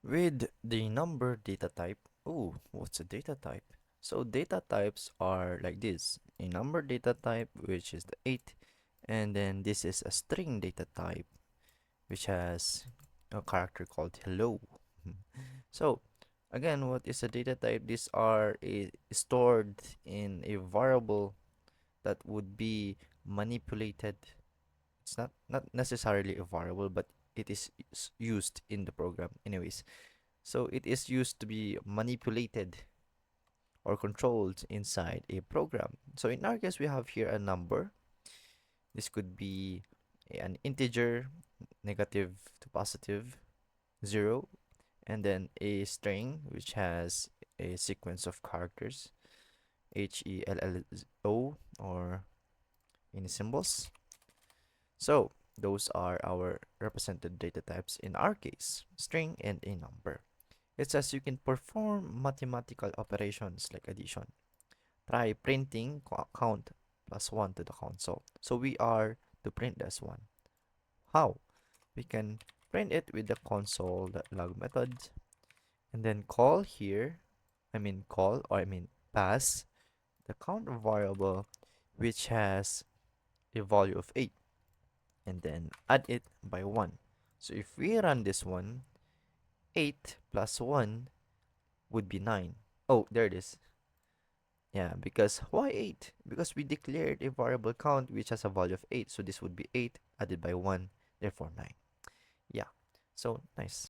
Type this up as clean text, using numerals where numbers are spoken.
With the number data type, oh, what's a data type? So data types are like this: a number data type, which is the 8, and then this is a string data type, which has a character called hello. So again, what is a data type? These are stored in a variable that would be manipulated. It's not necessarily a variable, but it is used in the program anyways. So it is used to be manipulated or controlled inside a program. So in our case, we have here a number. This could be an integer, negative to positive, 0, and then a string which has a sequence of characters, HELLO, or any symbols. So those are our represented data types in our case, string and a number. It says you can perform mathematical operations like addition. Try printing count plus 1 to the console. So we are to print this one. How? We can print it with the console.log method and then call here, pass the count variable which has a value of 8 and then add it by 1. So if we run this one, 8 plus 1 would be 9. Oh, there it is. Yeah, because why 8? Because we declared a variable count which has a value of 8. So this would be 8 added by 1, therefore 9. Yeah, so nice.